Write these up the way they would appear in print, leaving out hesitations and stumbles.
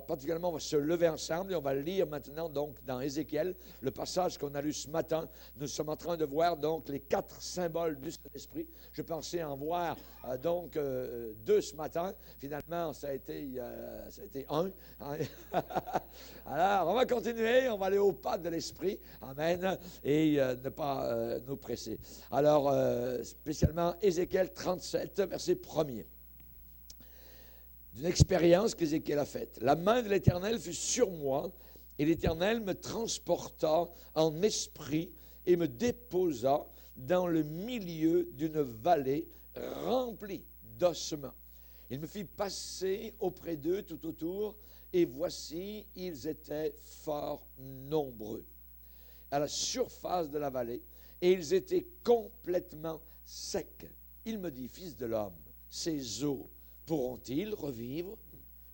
Alors, particulièrement, on va se lever ensemble et on va lire maintenant, donc, dans Ézéchiel, le passage qu'on a lu ce matin. Nous sommes en train de voir, donc, les 4 symboles du Saint-Esprit. Je pensais en voir, donc, 2 ce matin. Finalement, ça a été un. Alors, on va continuer, on va aller au pas de l'Esprit. Amen. Et ne pas nous presser. Alors, spécialement, Ézéchiel 37, verset 1er. D'une expérience qu'Ézéchiel a faite. La main de l'Éternel fut sur moi, et l'Éternel me transporta en esprit et me déposa dans le milieu d'une vallée remplie d'ossements. Il me fit passer auprès d'eux tout autour, et voici, ils étaient fort nombreux à la surface de la vallée, et ils étaient complètement secs. Il me dit, fils de l'homme, ces eaux pourront-ils revivre?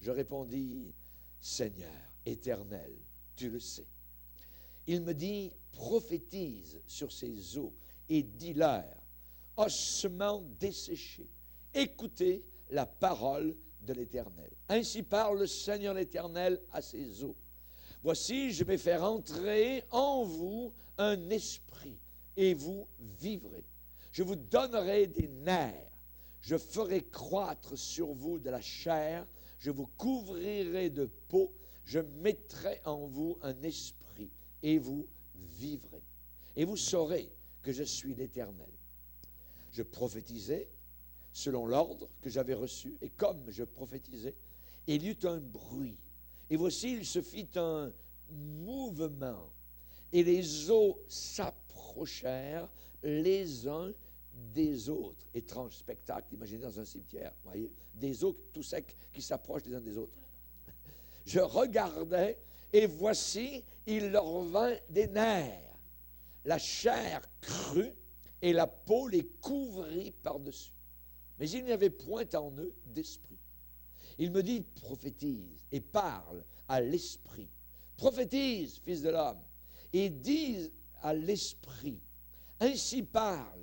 Je répondis, Seigneur éternel, tu le sais. Il me dit, prophétise sur ces eaux et dis-leur, ossements desséchés, écoutez la parole de l'Éternel. Ainsi parle le Seigneur l'Éternel à ces eaux. Voici, je vais faire entrer en vous un esprit et vous vivrez. Je vous donnerai des nerfs. Je ferai croître sur vous de la chair, je vous couvrirai de peau, je mettrai en vous un esprit, et vous vivrez. Et vous saurez que je suis l'Éternel. Je prophétisais selon l'ordre que j'avais reçu, et comme je prophétisais, il y eut un bruit. Et voici, il se fit un mouvement, et les eaux s'approchèrent les uns des autres. Étrange spectacle, imaginez dans un cimetière, voyez, des eaux tout secs qui s'approchent les uns des autres. Je regardais, et voici, il leur vint des nerfs. La chair crut, et la peau les couvrit par-dessus. Mais il n'y avait point en eux d'esprit. Il me dit, prophétise, et parle à l'esprit. Prophétise, fils de l'homme, et dis à l'esprit, ainsi parle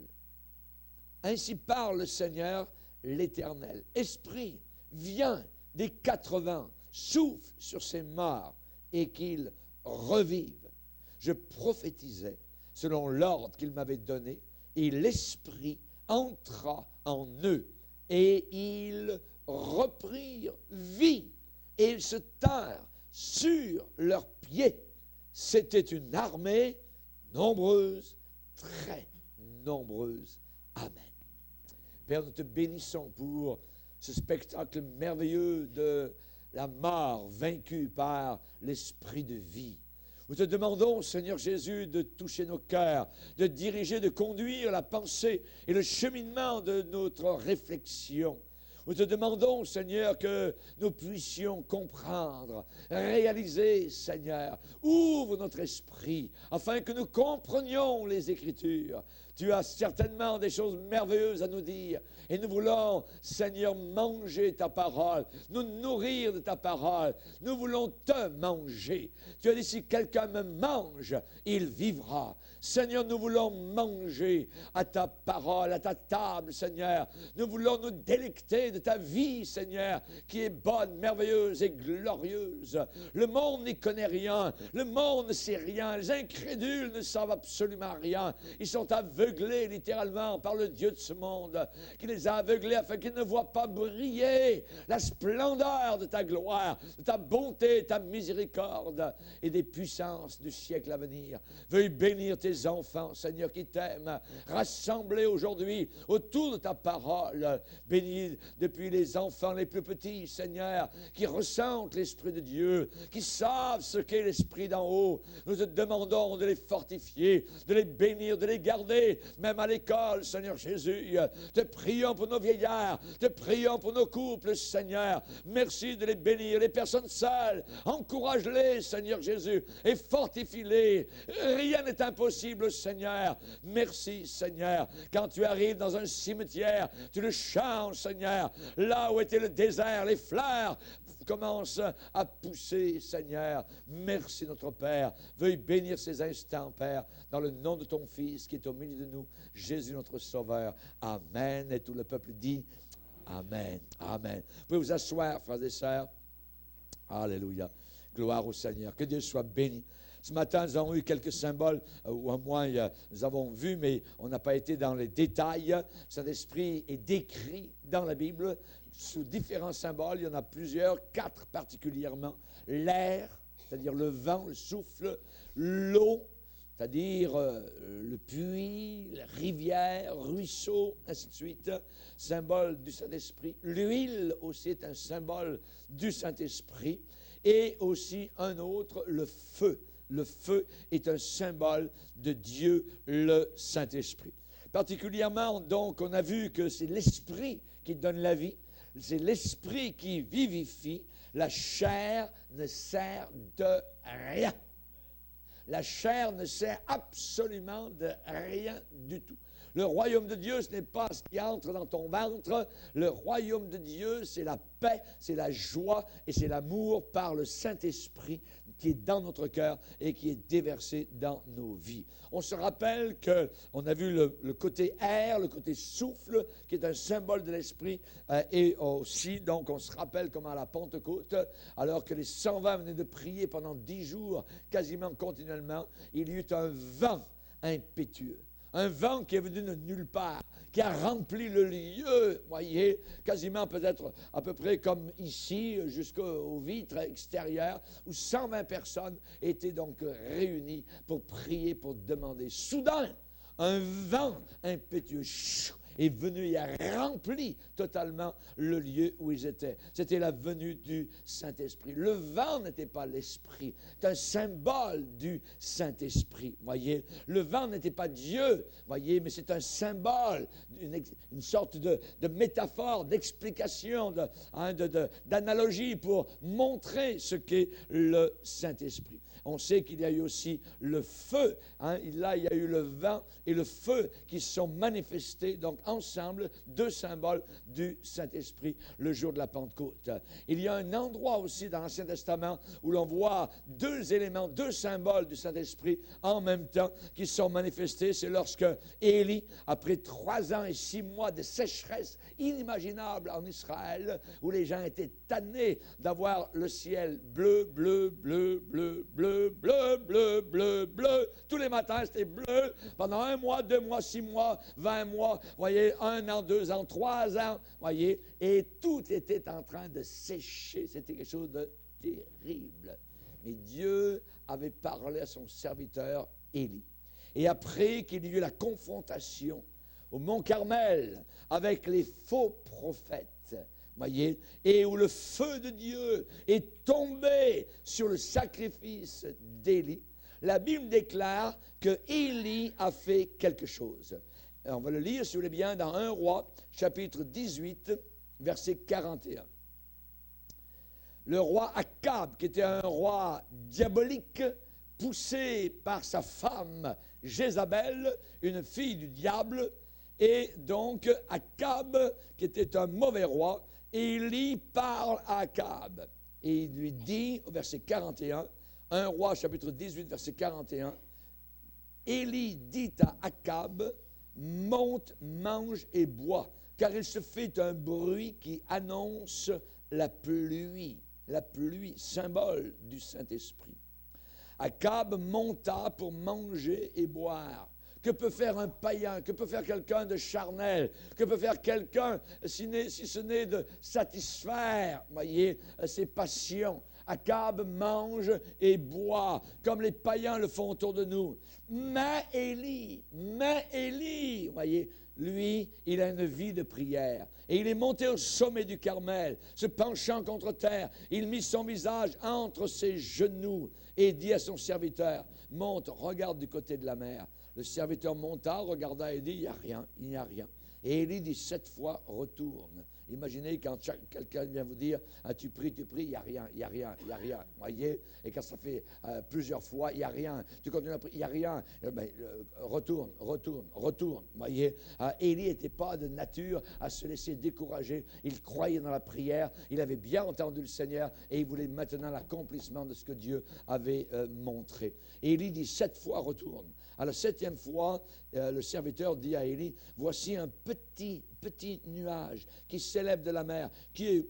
le Seigneur l'Éternel. Esprit, viens des 4 vents, souffle sur ces morts et qu'ils revivent. Je prophétisais selon l'ordre qu'il m'avait donné, et l'Esprit entra en eux, et ils reprirent vie, et ils se tinrent sur leurs pieds. C'était une armée nombreuse, très nombreuse. Amen. Père, nous te bénissons pour ce spectacle merveilleux de la mort vaincue par l'esprit de vie. Nous te demandons, Seigneur Jésus, de toucher nos cœurs, de diriger, de conduire la pensée et le cheminement de notre réflexion. Nous te demandons, Seigneur, que nous puissions comprendre, réaliser, Seigneur. Ouvre notre esprit afin que nous comprenions les Écritures. Tu as certainement des choses merveilleuses à nous dire. Et nous voulons, Seigneur, manger ta parole, nous nourrir de ta parole. Nous voulons te manger. Tu as dit, si quelqu'un me mange, il vivra. Seigneur, nous voulons manger à ta parole, à ta table, Seigneur. Nous voulons nous délecter de ta vie, Seigneur, qui est bonne, merveilleuse et glorieuse. Le monde n'y connaît rien. Le monde ne sait rien. Les incrédules ne savent absolument rien. Ils sont aveuglés, littéralement, par le Dieu de ce monde, qui les a aveuglés afin qu'ils ne voient pas briller la splendeur de ta gloire, de ta bonté, ta miséricorde et des puissances du siècle à venir. Veuille bénir tes enfants, Seigneur, qui t'aiment, rassemblés aujourd'hui autour de ta parole. Bénis depuis les enfants les plus petits, Seigneur, qui ressentent l'Esprit de Dieu, qui savent ce qu'est l'Esprit d'en haut. Nous te demandons de les fortifier, de les bénir, de les garder, même à l'école, Seigneur Jésus. Te prions pour nos vieillards, te prions pour nos couples, Seigneur. Merci de les bénir. Les personnes seules, encourage-les, Seigneur Jésus, et fortifie-les. Rien n'est impossible, Seigneur. Merci, Seigneur. Quand tu arrives dans un cimetière, tu le changes, Seigneur. Là où était le désert, les fleurs commencent à pousser, Seigneur. Merci, notre Père. Veuille bénir ces instants, Père, dans le nom de ton Fils qui est au milieu de nous, Jésus, notre Sauveur. Amen. Et tout le peuple dit Amen. Amen. Vous pouvez vous asseoir, frères et sœurs. Alléluia. Gloire au Seigneur. Que Dieu soit béni. Ce matin, nous avons eu quelques symboles, ou au moins nous avons vu, mais on n'a pas été dans les détails. Le Saint-Esprit est décrit dans la Bible sous différents symboles. Il y en a plusieurs, 4 particulièrement. L'air, c'est-à-dire le vent, le souffle, l'eau, c'est-à-dire le puits, la rivière, ruisseau, ainsi de suite, symbole du Saint-Esprit. L'huile aussi est un symbole du Saint-Esprit. Et aussi un autre, le feu. Le feu est un symbole de Dieu, le Saint-Esprit. Particulièrement, donc, on a vu que c'est l'Esprit qui donne la vie, c'est l'Esprit qui vivifie. La chair ne sert de rien. La chair ne sert absolument de rien du tout. Le royaume de Dieu, ce n'est pas ce qui entre dans ton ventre. Le royaume de Dieu, c'est la paix, c'est la joie et c'est l'amour par le Saint-Esprit qui est dans notre cœur et qui est déversé dans nos vies. On se rappelle qu'on a vu le côté air, le côté souffle, qui est un symbole de l'Esprit, et aussi, donc, on se rappelle comment à la Pentecôte, alors que les 120 venaient de prier pendant 10 jours, quasiment continuellement, il y eut un vent impétueux. Un vent qui est venu de nulle part, qui a rempli le lieu, voyez, quasiment peut-être à peu près comme ici, jusqu'aux vitres extérieures, où 120 personnes étaient donc réunies pour prier, pour demander. Soudain, un vent impétueux est venu et a rempli totalement le lieu où ils étaient. C'était la venue du Saint-Esprit. Le vent n'était pas l'Esprit, c'est un symbole du Saint-Esprit, voyez. Le vent n'était pas Dieu, voyez, mais c'est un symbole, une sorte de métaphore, d'explication, d'analogie pour montrer ce qu'est le Saint-Esprit. On sait qu'il y a eu aussi le feu. Là, il y a eu le vent et le feu qui se sont manifestés, donc ensemble, 2 symboles du Saint-Esprit le jour de la Pentecôte. Il y a un endroit aussi dans l'Ancien Testament où l'on voit 2 éléments, 2 symboles du Saint-Esprit en même temps qui sont manifestés. C'est lorsque Élie, après 3 ans et 6 mois de sécheresse inimaginable en Israël, où les gens étaient tannés d'avoir le ciel bleu, bleu, bleu, bleu, bleu, bleu, bleu, bleu, bleu. Tous les matins, c'était bleu. Pendant 1 mois, 2 mois, 6 mois, 20 mois, voyez, 1 an, 2 ans, 3 ans, voyez, et tout était en train de sécher. C'était quelque chose de terrible. Mais Dieu avait parlé à son serviteur Élie. Et après qu'il y eut la confrontation au mont Carmel avec les faux prophètes, voyez, et où le feu de Dieu est tombé sur le sacrifice d'Élie, la Bible déclare que Élie a fait quelque chose. Alors, on va le lire, si vous voulez bien, dans 1 Roi, chapitre 18, verset 41. Le roi Akab, qui était un roi diabolique, poussé par sa femme Jézabel, une fille du diable, et donc Akab, qui était un mauvais roi, Élie parle à Akab et il lui dit au verset 41, 1 Roi chapitre 18 verset 41, Élie dit à Akab, monte, mange et bois, car il se fait un bruit qui annonce la pluie, symbole du Saint-Esprit. Akab monta pour manger et boire. Que peut faire un païen? Que peut faire quelqu'un de charnel? Que peut faire quelqu'un si ce n'est de satisfaire, voyez, ses passions? Akab mange et boit, comme les païens le font autour de nous. Mais Élie, voyez, lui, il a une vie de prière. Et il est monté au sommet du Carmel, se penchant contre terre. Il mit son visage entre ses genoux et dit à son serviteur, monte, regarde du côté de la mer. Le serviteur monta, regarda et dit, il n'y a rien. Et Élie dit 7 fois, retourne. Imaginez quand quelqu'un vient vous dire, tu pries, il n'y a rien, voyez. Et quand ça fait plusieurs fois, il n'y a rien. Tu continues à prier, il n'y a rien. Retourne, voyez. Élie n'était pas de nature à se laisser décourager. Il croyait dans la prière, il avait bien entendu le Seigneur et il voulait maintenant l'accomplissement de ce que Dieu avait montré. Et Élie dit 7 fois, retourne. À la 7e fois, le serviteur dit à Élie, voici un petit nuage qui s'élève de la mer, qui est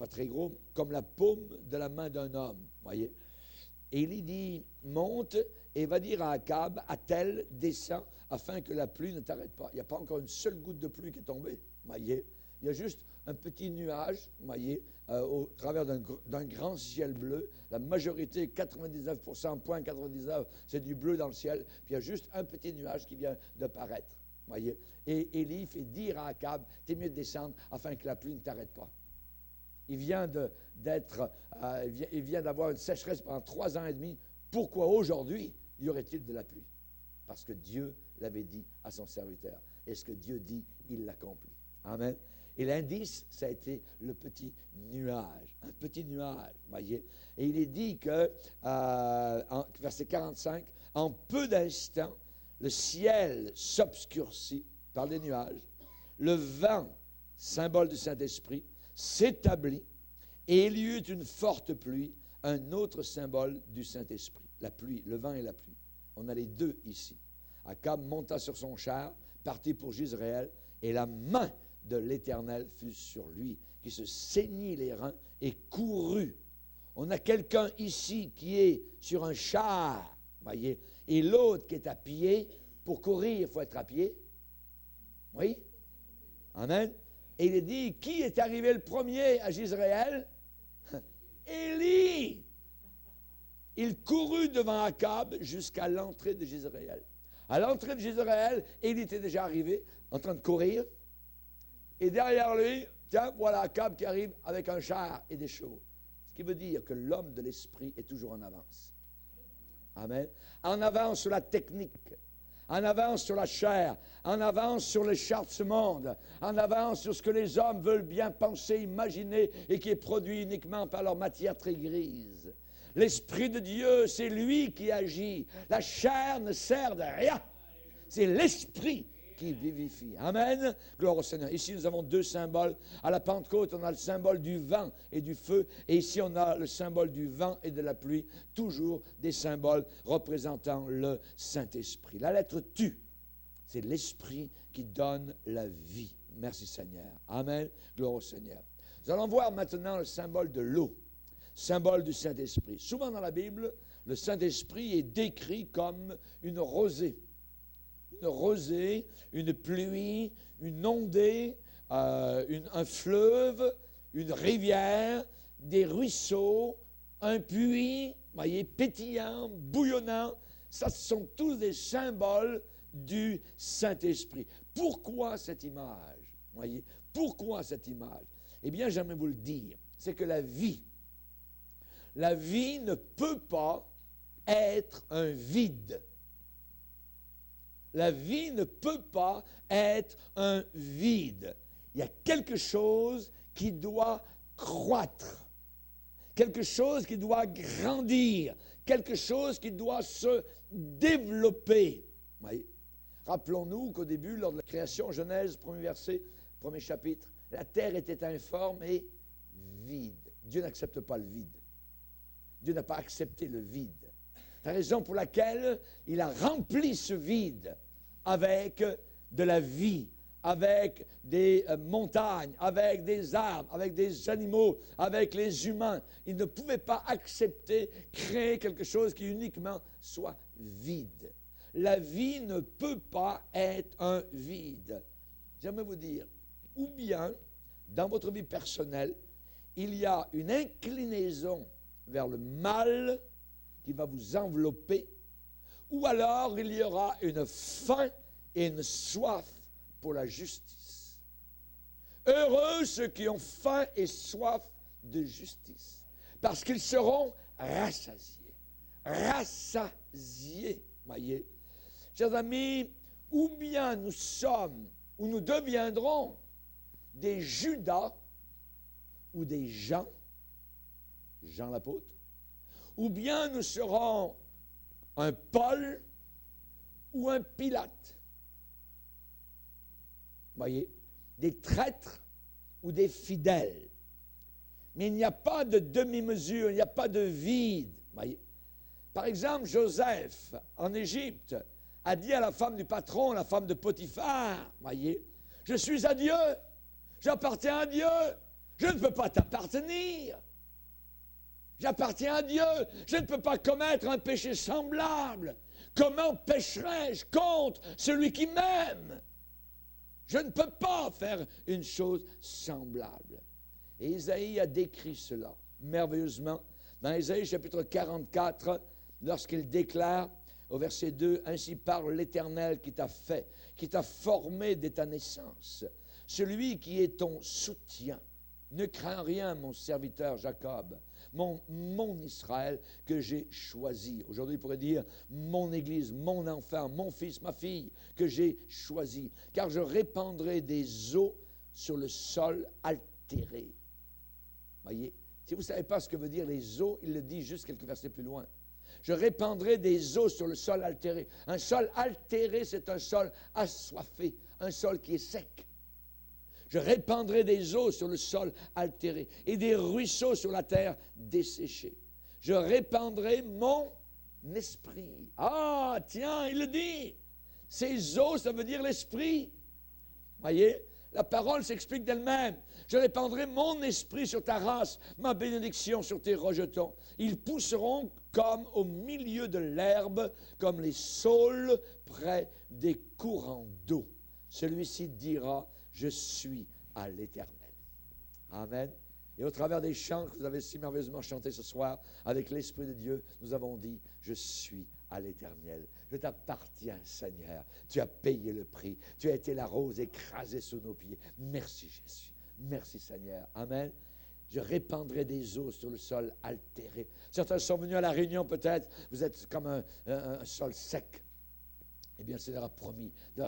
pas très gros, comme la paume de la main d'un homme. Voyez. Et il dit, monte et va dire à Akab, Attelle, descends, afin que la pluie ne t'arrête pas. Il n'y a pas encore une seule goutte de pluie qui est tombée. Voyez. Il y a juste un petit nuage, voyez, au travers d'un grand ciel bleu. La majorité, 99%, 99, c'est du bleu dans le ciel. Puis il y a juste un petit nuage qui vient de paraître. Voyez. Et Élie fait dire à Akab, t'es mieux de descendre afin que la pluie ne t'arrête pas. Il vient d'avoir une sécheresse pendant 3 ans et demi. Pourquoi aujourd'hui y aurait-il de la pluie? Parce que Dieu l'avait dit à son serviteur. Et ce que Dieu dit, il l'accomplit. Amen. Et l'indice, ça a été le petit nuage. Un petit nuage, voyez. Et il est dit que, verset 45, en peu d'instants, le ciel s'obscurcit par les nuages. Le vent, symbole du Saint-Esprit, s'établit et il y eut une forte pluie, un autre symbole du Saint-Esprit. La pluie, le vent et la pluie. On a les deux ici. Akab monta sur son char, partit pour Jezréel, et la main de l'Éternel fut sur lui, qui se saignit les reins et courut. On a quelqu'un ici qui est sur un char, voyez, et l'autre qui est à pied. Pour courir, il faut être à pied. Oui? Amen. Et il est dit, qui est arrivé le premier à Jezréel? Élie. Il courut devant Akab jusqu'à l'entrée de Jezréel. À l'entrée de Jezréel, Élie était déjà arrivé, en train de courir. Et derrière lui, tiens, voilà Akab qui arrive avec un char et des chevaux. Ce qui veut dire que l'homme de l'esprit est toujours en avance. Amen. En avance sur la technique, en avance sur la chair, en avance sur les chars de ce monde, en avance sur ce que les hommes veulent bien penser, imaginer et qui est produit uniquement par leur matière très grise. L'Esprit de Dieu, c'est lui qui agit. La chair ne sert de rien. C'est l'Esprit qui vivifie. Amen. Gloire au Seigneur. Ici, nous avons 2 symboles. À la Pentecôte, on a le symbole du vent et du feu. Et ici, on a le symbole du vent et de la pluie. Toujours des symboles représentant le Saint-Esprit. La lettre tu, c'est l'Esprit qui donne la vie. Merci Seigneur. Amen. Gloire au Seigneur. Nous allons voir maintenant le symbole de l'eau. Symbole du Saint-Esprit. Souvent dans la Bible, le Saint-Esprit est décrit comme une rosée. Une rosée, une pluie, une ondée, un fleuve, une rivière, des ruisseaux, un puits, voyez, pétillant, bouillonnant. Ça, ce sont tous des symboles du Saint-Esprit. Pourquoi cette image? Voyez, pourquoi cette image? Eh bien, j'aimerais vous le dire, c'est que la vie ne peut pas être un vide. La vie ne peut pas être un vide. Il y a quelque chose qui doit croître, quelque chose qui doit grandir, quelque chose qui doit se développer. Oui. Rappelons-nous qu'au début, lors de la création, Genèse, 1er verset, 1er chapitre, la terre était informe et vide. Dieu n'accepte pas le vide. Dieu n'a pas accepté le vide. C'est la raison pour laquelle il a rempli ce vide avec de la vie, avec des montagnes, avec des arbres, avec des animaux, avec les humains. Il ne pouvait pas accepter, créer quelque chose qui uniquement soit vide. La vie ne peut pas être un vide. J'aimerais vous dire, ou bien, dans votre vie personnelle, il y a une inclinaison vers le mal qui va vous envelopper, ou alors il y aura une faim et une soif pour la justice. Heureux ceux qui ont faim et soif de justice, parce qu'ils seront rassasiés. Rassasiés, voyez. Chers amis, ou bien nous sommes, ou nous deviendrons des Judas, ou des Jean l'apôtre, ou bien nous serons un Paul ou un Pilate. Voyez, des traîtres ou des fidèles. Mais il n'y a pas de demi-mesure, il n'y a pas de vide. Voyez. Par exemple, Joseph, en Égypte, a dit à la femme du patron, la femme de Potiphar, voyez, je suis à Dieu, j'appartiens à Dieu, Je ne peux pas t'appartenir. J'appartiens à Dieu. Je ne peux pas commettre un péché semblable. Comment pécherais-je contre celui qui m'aime? Je ne peux pas faire une chose semblable. Et Isaïe a décrit cela merveilleusement dans Isaïe chapitre 44, lorsqu'il déclare au verset 2, « Ainsi parle l'Éternel qui t'a fait, qui t'a formé dès ta naissance, celui qui est ton soutien. Ne crains rien, mon serviteur Jacob, mon Israël que j'ai choisi. » Aujourd'hui, il pourrait dire mon Église, mon enfant, mon fils, ma fille que j'ai choisi. Car je répandrai des eaux sur le sol altéré. Voyez, si vous ne savez pas ce que veut dire les eaux, il le dit juste quelques versets plus loin. Je répandrai des eaux sur le sol altéré. Un sol altéré, c'est un sol assoiffé, un sol qui est sec. Je répandrai des eaux sur le sol altéré et des ruisseaux sur la terre desséchée. Je répandrai mon esprit. Ah, tiens, il le dit. Ces eaux, ça veut dire l'esprit. Voyez, la parole s'explique d'elle-même. Je répandrai mon esprit sur ta race, ma bénédiction sur tes rejetons. Ils pousseront comme au milieu de l'herbe, comme les saules près des courants d'eau. Celui-ci dira, je suis à l'Éternel. Amen. Et au travers des chants que vous avez si merveilleusement chantés ce soir, avec l'Esprit de Dieu, nous avons dit, je suis à l'Éternel. Je t'appartiens, Seigneur. Tu as payé le prix. Tu as été la rose écrasée sous nos pieds. Merci, Jésus. Merci, Seigneur. Amen. Je répandrai des eaux sur le sol altéré. Certains sont venus à la réunion peut-être. Vous êtes comme un sol sec. Eh bien, le Seigneur a promis de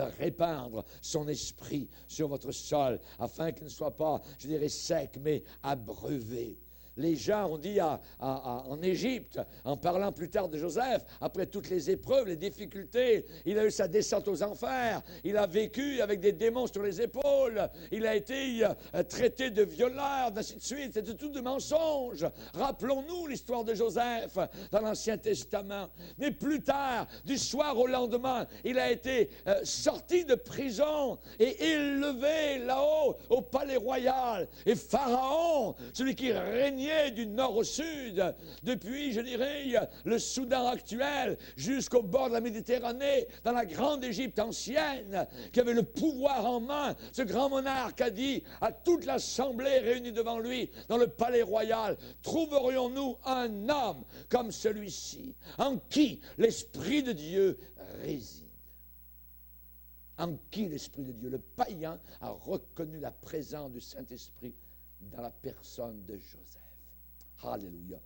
répandre son esprit sur votre sol, afin qu'il ne soit pas, je dirais, sec, mais abreuvé. Les gens ont dit en Égypte, en parlant plus tard de Joseph, après toutes les épreuves, les difficultés, il a eu sa descente aux enfers, il a vécu avec des démons sur les épaules, il a été traité de violeur, ainsi de suite, c'était tout de mensonges. Rappelons-nous l'histoire de Joseph dans l'Ancien Testament. Mais plus tard, du soir au lendemain, il a été sorti de prison et élevé là-haut au palais royal. Et Pharaon, celui qui régnait du nord au sud, depuis, je dirais, le Soudan actuel, jusqu'au bord de la Méditerranée, dans la grande Égypte ancienne, qui avait le pouvoir en main, ce grand monarque a dit à toute l'assemblée réunie devant lui, dans le palais royal, trouverions-nous un homme comme celui-ci, en qui l'Esprit de Dieu réside? En qui l'Esprit de Dieu? Le païen a reconnu la présence du Saint-Esprit dans la personne de Joseph. Alléluia.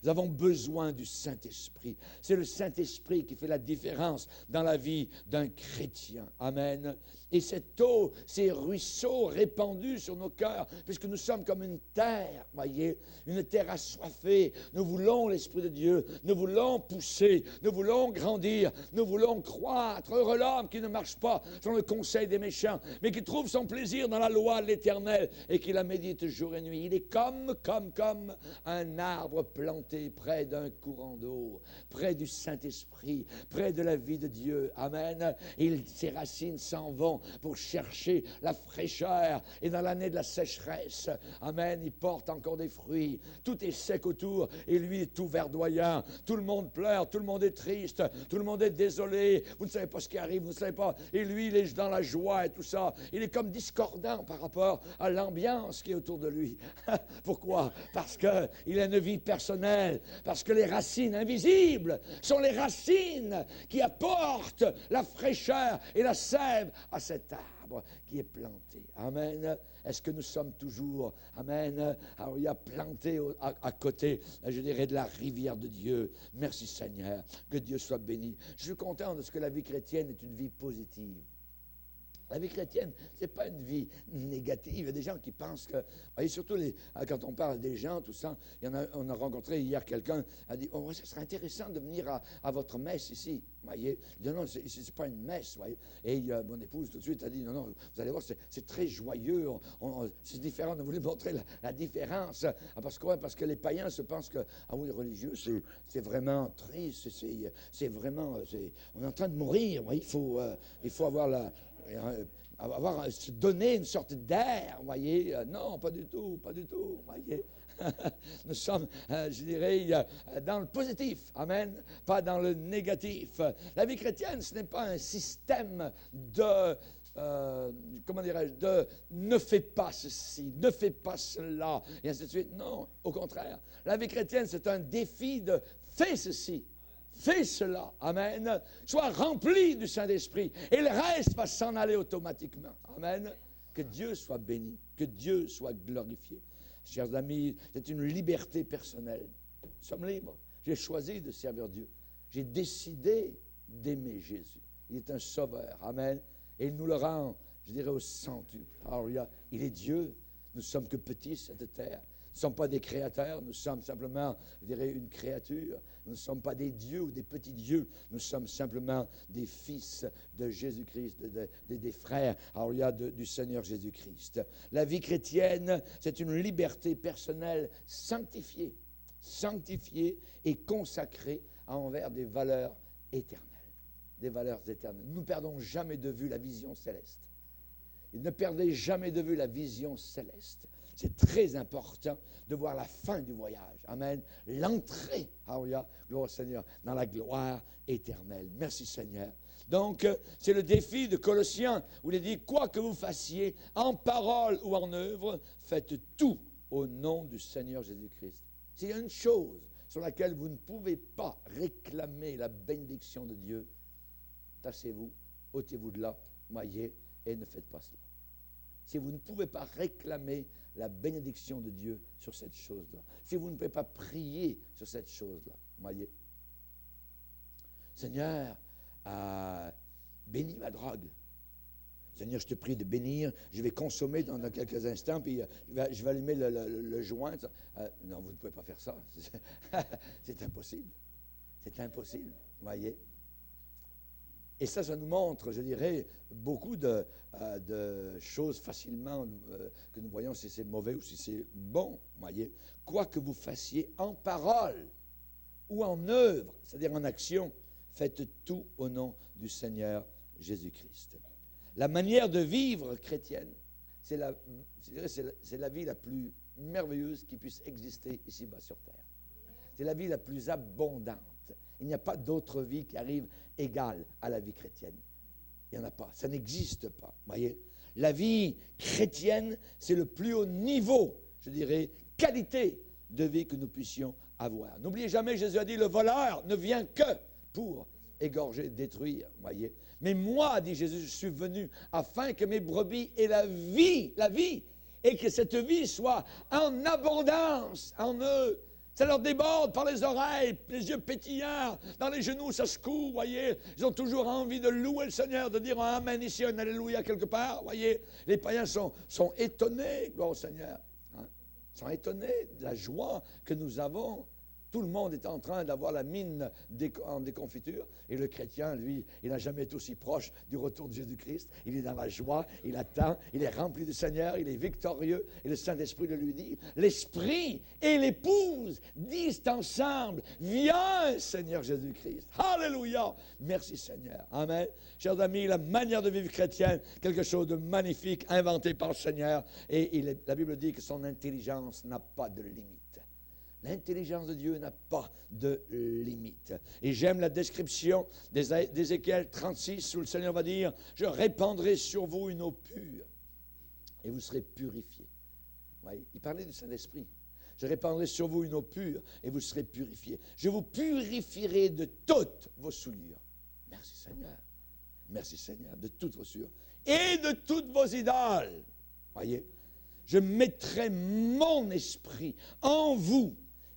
Nous avons besoin du Saint-Esprit. C'est le Saint-Esprit qui fait la différence dans la vie d'un chrétien. Amen. Et cette eau, ces ruisseaux répandus sur nos cœurs, puisque nous sommes comme une terre, voyez, une terre assoiffée. Nous voulons l'Esprit de Dieu, nous voulons pousser, nous voulons grandir, nous voulons croître. Heureux l'homme qui ne marche pas selon le conseil des méchants, mais qui trouve son plaisir dans la loi de l'Éternel et qui la médite jour et nuit. Il est comme un arbre planté près d'un courant d'eau, près du Saint-Esprit, près de la vie de Dieu. Amen. Et ses racines s'en vont pour chercher la fraîcheur. Et dans l'année de la sécheresse, amen, il porte encore des fruits. Tout est sec autour et lui est tout verdoyant. Tout le monde pleure, tout le monde est triste, tout le monde est désolé. Vous ne savez pas ce qui arrive, vous ne savez pas. Et lui, il est dans la joie et tout ça. Il est comme discordant par rapport à l'ambiance qui est autour de lui. Pourquoi? Parce qu'il a une vie personnelle. Parce que les racines invisibles sont les racines qui apportent la fraîcheur et la sève à cet arbre qui est planté. Amen. Est-ce que nous sommes toujours, amen, alors il y a planté à côté, je dirais, de la rivière de Dieu. Merci Seigneur, que Dieu soit béni. Je suis content de ce que la vie chrétienne est une vie positive. La vie chrétienne, ce n'est pas une vie négative. Il y a des gens qui pensent que... Et surtout, quand on parle des gens, tout ça, on a rencontré hier quelqu'un qui a dit, oh, ça serait intéressant de venir à votre messe ici. Voyez, il dit, non, ce n'est pas une messe. Voyez. Et mon épouse, tout de suite, a dit, non, vous allez voir, c'est très joyeux. C'est différent. On a voulu montrer la différence. Parce que les païens se pensent que, ah oui, religieux, c'est vraiment triste. C'est vraiment... on est en train de mourir. Il faut avoir se donner une sorte d'air, vous voyez. Non, pas du tout, vous voyez. Nous sommes, je dirais, dans le positif, amen, pas dans le négatif. La vie chrétienne, ce n'est pas un système de, comment dirais-je, de ne fais pas ceci, ne fais pas cela, et ainsi de suite. Non, au contraire. La vie chrétienne, c'est un défi de fais ceci. Fais cela, amen. Sois rempli du Saint-Esprit et le reste va s'en aller automatiquement, amen. Que Dieu soit béni, que Dieu soit glorifié. Chers amis, c'est une liberté personnelle. Nous sommes libres. J'ai choisi de servir Dieu. J'ai décidé d'aimer Jésus. Il est un sauveur, amen. Et il nous le rend, je dirais, au centuple. Alléluia. Il est Dieu. Nous ne sommes que petits, cette terre. Nous ne sommes pas des créateurs, nous sommes simplement, je dirais, une créature. Nous ne sommes pas des dieux ou des petits dieux. Nous sommes simplement des fils de Jésus-Christ, des frères, alléluia, du Seigneur Jésus-Christ. La vie chrétienne, c'est une liberté personnelle sanctifiée et consacrée envers des valeurs éternelles. Des valeurs éternelles. Nous ne perdons jamais de vue la vision céleste. Et ne perdez jamais de vue la vision céleste. C'est très important de voir la fin du voyage. Amen. L'entrée, alléluia, gloire au Seigneur, dans la gloire éternelle. Merci Seigneur. Donc, c'est le défi de Colossiens, où il est dit, quoi que vous fassiez, en parole ou en œuvre, faites tout au nom du Seigneur Jésus-Christ. S'il y a une chose sur laquelle vous ne pouvez pas réclamer la bénédiction de Dieu, tassez-vous, ôtez-vous de là, voyez, et ne faites pas cela. Si vous ne pouvez pas réclamer la bénédiction de Dieu sur cette chose-là, si vous ne pouvez pas prier sur cette chose-là, voyez. Seigneur, bénis ma drogue. Seigneur, je te prie de bénir. Je vais consommer dans quelques instants, puis je vais allumer le joint. Non, vous ne pouvez pas faire ça. C'est impossible. C'est impossible, voyez. Et ça nous montre, je dirais, beaucoup de choses facilement que nous voyons si c'est mauvais ou si c'est bon, voyez. Quoi que vous fassiez en parole ou en œuvre, c'est-à-dire en action, faites tout au nom du Seigneur Jésus-Christ. La manière de vivre chrétienne, c'est la vie la plus merveilleuse qui puisse exister ici-bas sur terre. C'est la vie la plus abondante. Il n'y a pas d'autre vie qui arrive égale à la vie chrétienne. Il n'y en a pas. Ça n'existe pas. Voyez? La vie chrétienne, c'est le plus haut niveau, je dirais, qualité de vie que nous puissions avoir. N'oubliez jamais, Jésus a dit, le voleur ne vient que pour égorger, détruire. Voyez? Mais moi, dit Jésus, je suis venu afin que mes brebis aient la vie, et que cette vie soit en abondance en eux. Ça leur déborde par les oreilles, les yeux pétillants, dans les genoux, ça secoue, vous voyez. Ils ont toujours envie de louer le Seigneur, de dire un Amen ici, un Alléluia quelque part, vous voyez. Les païens sont étonnés, gloire au Seigneur. Hein? Ils sont étonnés de la joie que nous avons. Tout le monde est en train d'avoir la mine en déconfiture. Et le chrétien, lui, il n'a jamais été aussi proche du retour de Jésus-Christ. Il est dans la joie, il attend, il est rempli du Seigneur, il est victorieux. Et le Saint-Esprit le lui dit. L'Esprit et l'Épouse disent ensemble, viens Seigneur Jésus-Christ. Alléluia. Merci Seigneur. Amen. Chers amis, la manière de vivre chrétienne, quelque chose de magnifique, inventé par le Seigneur. Et la Bible dit que son intelligence n'a pas de limite. L'intelligence de Dieu n'a pas de limite. Et j'aime la description d'Ézéchiel 36 où le Seigneur va dire « Je répandrai sur vous une eau pure et vous serez purifiés. » Il parlait du Saint-Esprit. « Je répandrai sur vous une eau pure et vous serez purifiés. Je vous purifierai de toutes vos souillures. » Merci Seigneur. Merci Seigneur, de toutes vos souillures. Et de toutes vos idoles. Voyez, je mettrai mon esprit en vous.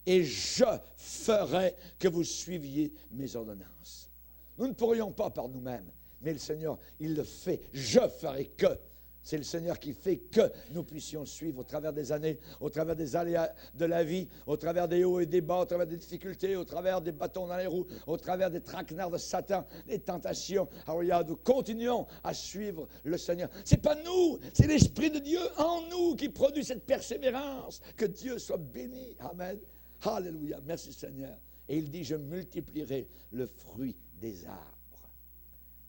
Et je ferai que vous suiviez mes ordonnances. Nous ne pourrions pas par nous-mêmes, mais le Seigneur, il le fait. Je ferai que. C'est le Seigneur qui fait que nous puissions suivre au travers des années, au travers des aléas de la vie, au travers des hauts et des bas, au travers des difficultés, au travers des bâtons dans les roues, au travers des traquenards de Satan, des tentations. Alors, nous continuons à suivre le Seigneur. Ce n'est pas nous, c'est l'Esprit de Dieu en nous qui produit cette persévérance. Que Dieu soit béni. Amen. Alléluia, merci Seigneur. Et il dit, je multiplierai le fruit des arbres.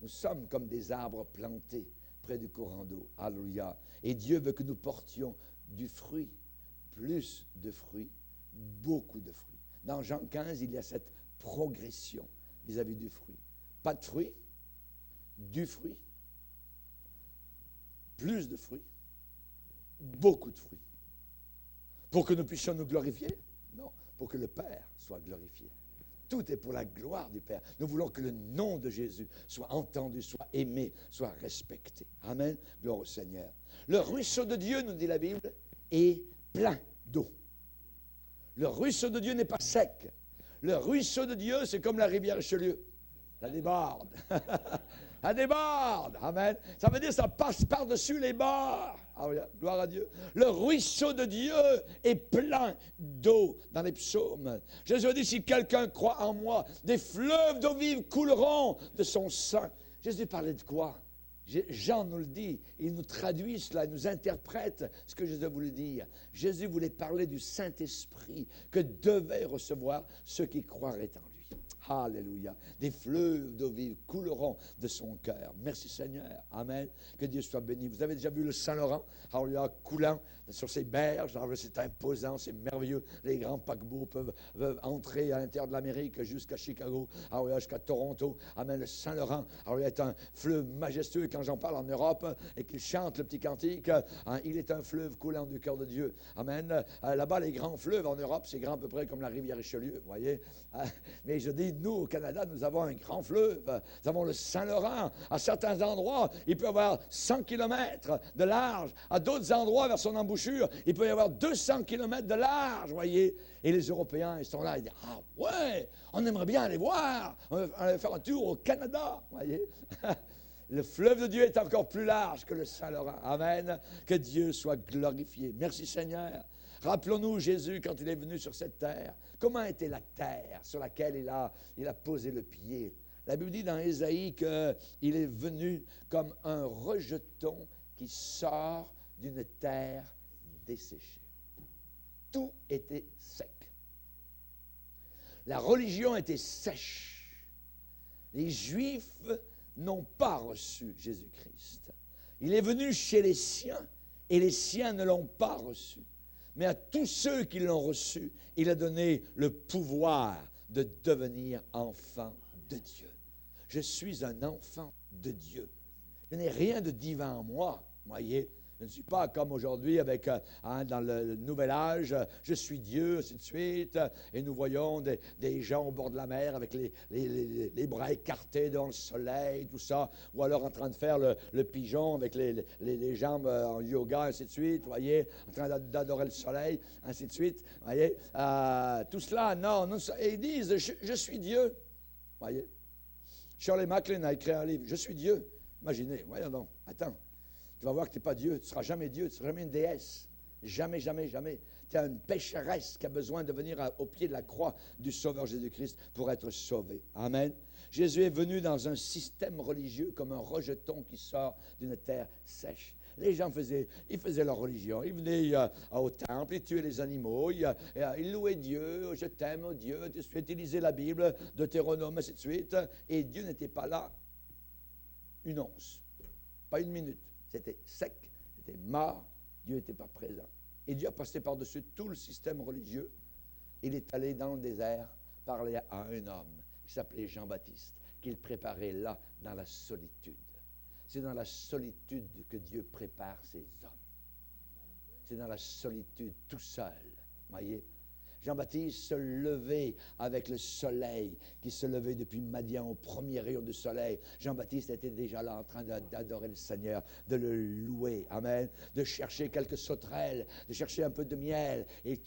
Nous sommes comme des arbres plantés près du courant d'eau. Alléluia. Et Dieu veut que nous portions du fruit, plus de fruits, beaucoup de fruits. Dans Jean 15, il y a cette progression vis-à-vis du fruit. Pas de fruits, du fruit, plus de fruits, beaucoup de fruits. Pour que nous puissions nous glorifier? Non, pour que le Père soit glorifié. Tout est pour la gloire du Père. Nous voulons que le nom de Jésus soit entendu, soit aimé, soit respecté. Amen. Gloire au Seigneur. Le ruisseau de Dieu, nous dit la Bible, est plein d'eau. Le ruisseau de Dieu n'est pas sec. Le ruisseau de Dieu, c'est comme la rivière Richelieu. Ça déborde. Ça déborde. Amen. Ça veut dire que ça passe par-dessus les bords. Ah oui, gloire à Dieu. Le ruisseau de Dieu est plein d'eau dans les psaumes. Jésus a dit, si quelqu'un croit en moi, des fleuves d'eau vive couleront de son sein. Jésus parlait de quoi? Jean nous le dit, il nous traduit cela, il nous interprète ce que Jésus voulait dire. Jésus voulait parler du Saint-Esprit que devaient recevoir ceux qui croiraient en lui. Alléluia. Des fleuves d'eau vive couleront de son cœur. Merci Seigneur. Amen. Que Dieu soit béni. Vous avez déjà vu le Saint-Laurent, Alléluia, coulant sur ses berges. C'est imposant, c'est merveilleux. Les grands paquebots peuvent entrer à l'intérieur de l'Amérique jusqu'à Chicago, Alléluia, jusqu'à Toronto. Amen. Le Saint-Laurent, Alléluia, est un fleuve majestueux. Quand j'en parle en Europe et qu'ils chantent le petit cantique, il est un fleuve coulant du cœur de Dieu. Amen. Là-bas, les grands fleuves en Europe, c'est grand à peu près comme la rivière Richelieu, vous voyez. Mais je dis, nous, au Canada, nous avons un grand fleuve. Nous avons le Saint-Laurent. À certains endroits, il peut y avoir 100 km de large. À d'autres endroits, vers son embouchure, il peut y avoir 200 km de large, voyez. Et les Européens, ils sont là, ils disent, ah ouais, on aimerait bien aller voir. On va faire un tour au Canada, voyez. Le fleuve de Dieu est encore plus large que le Saint-Laurent. Amen. Que Dieu soit glorifié. Merci Seigneur. Rappelons-nous Jésus quand il est venu sur cette terre. Comment était la terre sur laquelle il a posé le pied? La Bible dit dans Ésaïe qu'il est venu comme un rejeton qui sort d'une terre desséchée. Tout était sec. La religion était sèche. Les Juifs n'ont pas reçu Jésus-Christ. Il est venu chez les siens et les siens ne l'ont pas reçu. Mais à tous ceux qui l'ont reçu, il a donné le pouvoir de devenir enfant de Dieu. Je suis un enfant de Dieu. Je n'ai rien de divin en moi, voyez. Je ne suis pas comme aujourd'hui avec, dans le nouvel âge, je suis Dieu, ainsi de suite. Et nous voyons des gens au bord de la mer avec les bras écartés devant le soleil, tout ça. Ou alors en train de faire le pigeon avec les jambes en yoga, ainsi de suite. Vous voyez, en train d'adorer le soleil, ainsi de suite. Vous voyez, tout cela, non. Et ils disent, je suis Dieu. Vous voyez. Shirley MacLaine a écrit un livre, je suis Dieu. Imaginez, voyons donc, attends. Tu vas voir que tu n'es pas Dieu, tu ne seras jamais Dieu, tu ne seras jamais une déesse. Jamais, jamais, jamais. Tu es une pécheresse qui a besoin de venir au pied de la croix du Sauveur Jésus-Christ pour être sauvé. Amen. Jésus est venu dans un système religieux comme un rejeton qui sort d'une terre sèche. Les gens faisaient leur religion. Ils venaient au temple, ils tuaient les animaux, ils louaient Dieu, je t'aime, oh Dieu, tu utilisaient la Bible, Deutéronome, ainsi de suite. Et Dieu n'était pas là une once, pas une minute. C'était sec, c'était mort, Dieu n'était pas présent. Et Dieu a passé par-dessus tout le système religieux. Il est allé dans le désert parler à un homme qui s'appelait Jean-Baptiste, qu'il préparait là, dans la solitude. C'est dans la solitude que Dieu prépare ses hommes. C'est dans la solitude, tout seul, voyez. Jean-Baptiste se levait avec le soleil qui se levait depuis Madian au premier rayon du soleil. Jean-Baptiste était déjà là en train d'adorer le Seigneur, de le louer, amen, de chercher quelques sauterelles, de chercher un peu de miel, et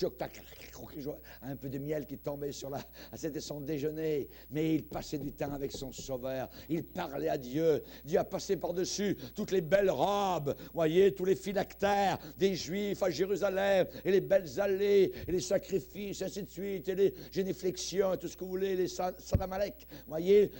un peu de miel qui tombait sur la... C'était son déjeuner, mais il passait du temps avec son Sauveur, il parlait à Dieu. Dieu a passé par-dessus toutes les belles robes, voyez, tous les phylactères des Juifs à Jérusalem, et les belles allées, et les sacrifices, ainsi de suite, et les généflexions, tout ce que vous voulez, les salamalek, voyez,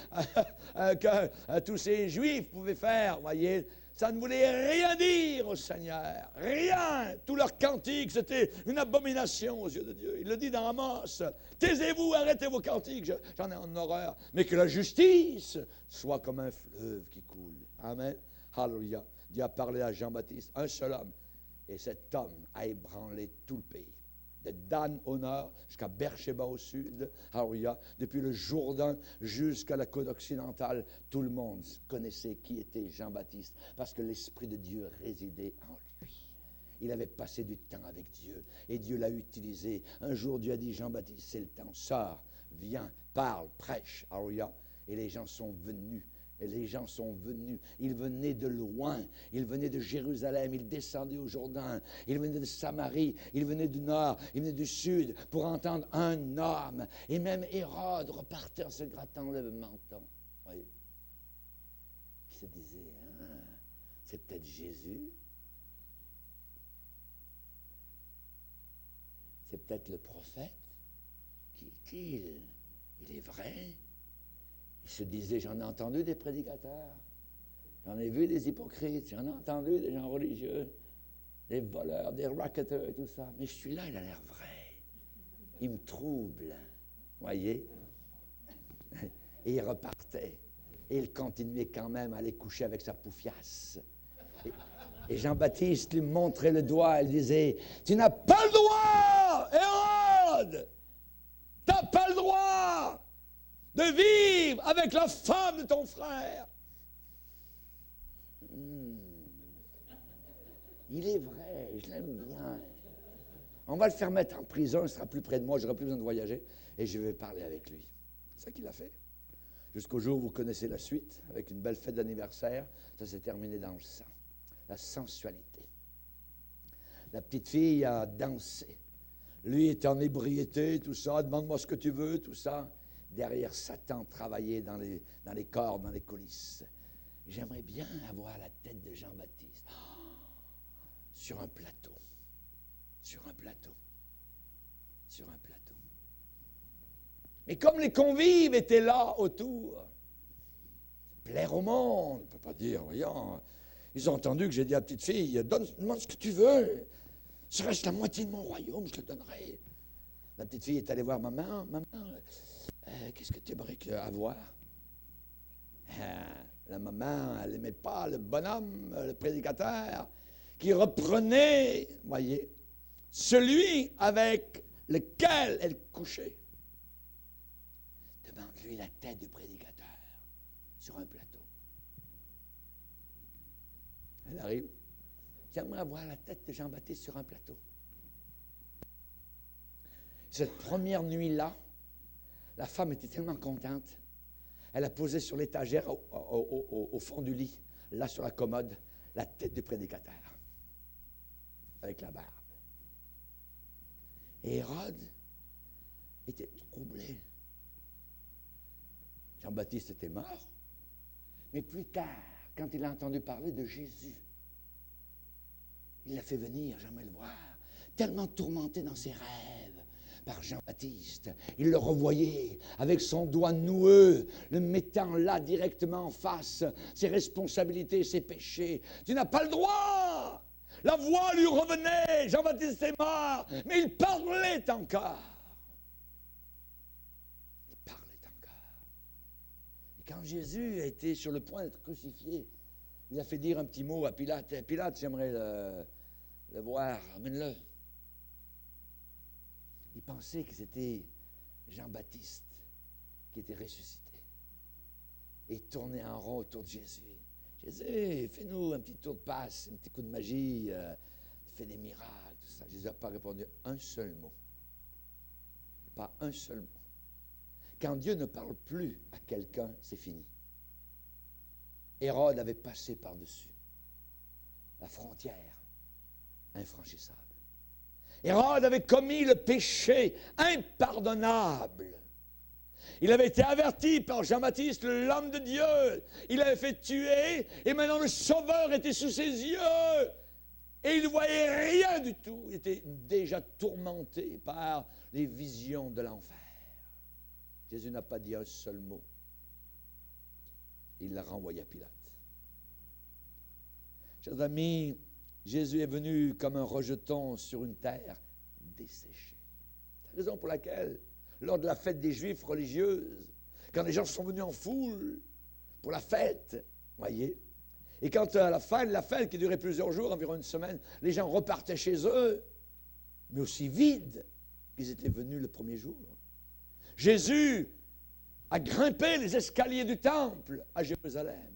que tous ces Juifs pouvaient faire, voyez. Ça ne voulait rien dire au Seigneur, rien. Tout leur cantique, c'était une abomination aux yeux de Dieu. Il le dit dans Amos, taisez-vous, arrêtez vos cantiques, j'en ai en horreur. Mais que la justice soit comme un fleuve qui coule. Amen. Alléluia. Dieu a parlé à Jean-Baptiste, un seul homme. Et cet homme a ébranlé tout le pays. De Dan au nord jusqu'à Beersheba au sud, Haouya, depuis le Jourdain jusqu'à la côte occidentale, tout le monde connaissait qui était Jean-Baptiste parce que l'Esprit de Dieu résidait en lui. Il avait passé du temps avec Dieu et Dieu l'a utilisé. Un jour, Dieu a dit, Jean-Baptiste, c'est le temps, sors, viens, parle, prêche, Haouya. Et les gens sont venus. Et les gens sont venus. Ils venaient de loin. Ils venaient de Jérusalem. Ils descendaient au Jourdain. Ils venaient de Samarie. Ils venaient du nord. Ils venaient du sud pour entendre un homme. Et même Hérode repartait en se grattant le menton. Voyez. Il se disait, c'est peut-être Jésus. C'est peut-être le prophète. Qui est-il? Il est vrai. Il se disait, j'en ai entendu des prédicateurs, j'en ai vu des hypocrites, j'en ai entendu des gens religieux, des voleurs, des racketteurs et tout ça. Mais celui-là, il a l'air vrai. Il me trouble. Voyez? Et il repartait. Et il continuait quand même à aller coucher avec sa poufiasse. Et Jean-Baptiste lui montrait le doigt, il disait, tu n'as pas le droit, Hérode! Tu n'as pas le droit de vivre avec la femme de ton frère. Il est vrai, je l'aime bien. On va le faire mettre en prison, il ne sera plus près de moi, je n'aurai plus besoin de voyager, et je vais parler avec lui. C'est ça qu'il a fait. Jusqu'au jour où vous connaissez la suite, avec une belle fête d'anniversaire, ça s'est terminé dans le sang. La sensualité. La petite fille a dansé. Lui est en ébriété, tout ça, demande-moi ce que tu veux, tout ça. Derrière, Satan travaillait dans les corps, dans les coulisses. J'aimerais bien avoir la tête de Jean-Baptiste. Sur un plateau. Sur un plateau. Sur un plateau. Mais comme les convives étaient là autour, plaire au monde, on ne peut pas dire, voyons, ils ont entendu que j'ai dit à la petite fille, demande ce que tu veux, serait-ce la moitié de mon royaume, je te le donnerai. La petite fille est allée voir maman, qu'est-ce que tu aimerais avoir? La maman, elle n'aimait pas le bonhomme, le prédicateur, qui reprenait, voyez, celui avec lequel elle couchait. Demande-lui la tête du prédicateur sur un plateau. Elle arrive. J'aimerais avoir la tête de Jean-Baptiste sur un plateau. Cette première nuit-là, la femme était tellement contente. Elle a posé sur l'étagère au fond du lit, là sur la commode, la tête du prédicateur, avec la barbe. Et Hérode était troublé. Jean-Baptiste était mort, mais plus tard, quand il a entendu parler de Jésus, il l'a fait venir, jamais le voir, tellement tourmenté dans ses rêves par Jean-Baptiste. Il le revoyait avec son doigt noueux, le mettant là directement en face, ses responsabilités, ses péchés. Tu n'as pas le droit! La voix lui revenait, Jean-Baptiste est mort, mais il parlait encore. Il parlait encore. Et quand Jésus a été sur le point d'être crucifié, il a fait dire un petit mot à Pilate. Pilate, j'aimerais le voir, amène-le. Il pensait que c'était Jean-Baptiste qui était ressuscité. Et il tournait en rond autour de Jésus. Jésus, fais-nous un petit tour de passe, un petit coup de magie, fais des miracles, tout ça. Jésus n'a pas répondu un seul mot. Pas un seul mot. Quand Dieu ne parle plus à quelqu'un, c'est fini. Hérode avait passé par-dessus la frontière infranchissable. Hérode avait commis le péché impardonnable. Il avait été averti par Jean-Baptiste, l'homme de Dieu. Il avait fait tuer et maintenant le Sauveur était sous ses yeux. Et il ne voyait rien du tout. Il était déjà tourmenté par les visions de l'enfer. Jésus n'a pas dit un seul mot. Il l'a renvoyé à Pilate. Chers amis, Jésus est venu comme un rejeton sur une terre desséchée. C'est la raison pour laquelle, lors de la fête des Juifs religieuse, quand les gens sont venus en foule pour la fête, voyez, Et quand à la fin de la fête, qui durait plusieurs jours, environ une semaine, les gens repartaient chez eux, mais aussi vides qu'ils étaient venus le premier jour. Jésus a grimpé les escaliers du temple à Jérusalem.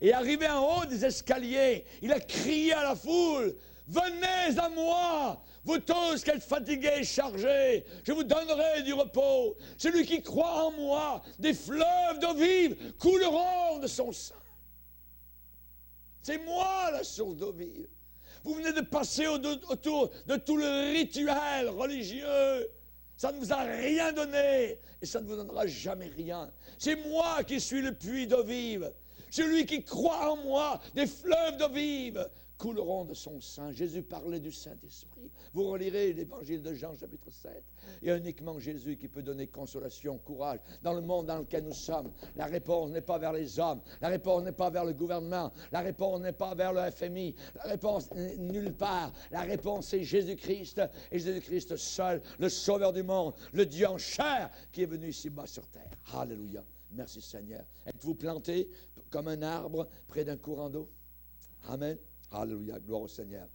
Et arrivé en haut des escaliers, il a crié à la foule, « Venez à moi, vous tous qui êtes fatigués et chargés, je vous donnerai du repos. Celui qui croit en moi, des fleuves d'eau vive couleront de son sein. » C'est moi la source d'eau vive. Vous venez de passer autour de tout le rituel religieux. Ça ne vous a rien donné et ça ne vous donnera jamais rien. C'est moi qui suis le puits d'eau vive. Celui qui croit en moi, des fleuves d'eau vive couleront de son sein. Jésus parlait du Saint-Esprit. Vous relirez l'évangile de Jean, chapitre 7. Il y a uniquement Jésus qui peut donner consolation, courage. Dans le monde dans lequel nous sommes, la réponse n'est pas vers les hommes, la réponse n'est pas vers le gouvernement, la réponse n'est pas vers le FMI, la réponse n'est nulle part. La réponse c'est Jésus-Christ, et Jésus-Christ seul, le Sauveur du monde, le Dieu en chair, qui est venu ici-bas sur terre. Alléluia. Merci Seigneur. Êtes-vous planté comme un arbre près d'un courant d'eau? Amen. Alléluia, gloire au Seigneur.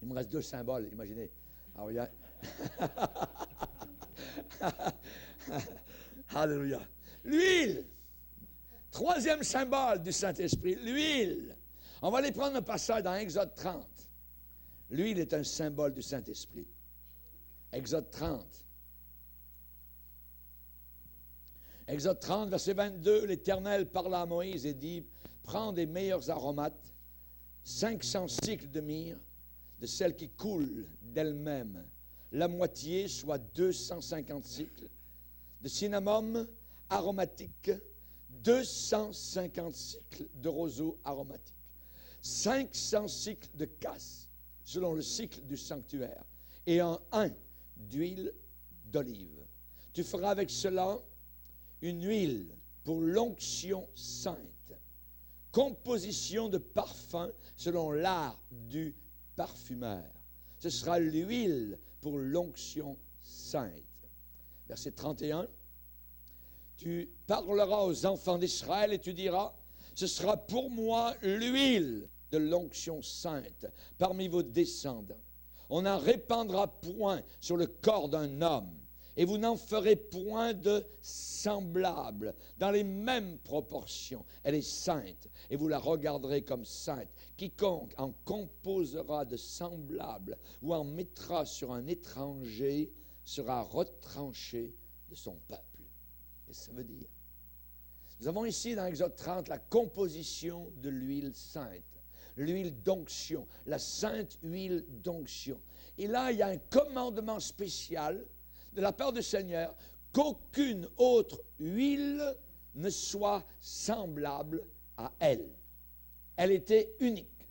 Il me reste 2 symboles, imaginez. Alléluia. Alléluia. L'huile. 3e symbole du Saint-Esprit, l'huile. On va aller prendre un passage dans Exode 30. L'huile est un symbole du Saint-Esprit. Exode 30. Exode 30, verset 22, l'Éternel parla à Moïse et dit, prends des meilleurs aromates, 500 cycles de myrrhe, de celles qui coulent d'elles-mêmes, la moitié, soit 250 cycles, de cinnamome aromatique, 250 cycles de roseau aromatique, 500 cycles de cassis, selon le cycle du sanctuaire, et un d'huile d'olive. Tu feras avec cela une huile pour l'onction sainte, composition de parfum selon l'art du parfumeur. Ce sera l'huile pour l'onction sainte. Verset 31. Tu parleras aux enfants d'Israël et tu diras, ce sera pour moi l'huile de l'onction sainte parmi vos descendants. On n'en répandra point sur le corps d'un homme, et vous n'en ferez point de semblable, dans les mêmes proportions. Elle est sainte, et vous la regarderez comme sainte. Quiconque en composera de semblable ou en mettra sur un étranger sera retranché de son peuple. Qu'est-ce que ça veut dire? Nous avons ici dans Exode 30 la composition de l'huile sainte, l'huile d'onction, la sainte huile d'onction. Et là, il y a un commandement spécial de la part du Seigneur, qu'aucune autre huile ne soit semblable à elle. Elle était unique.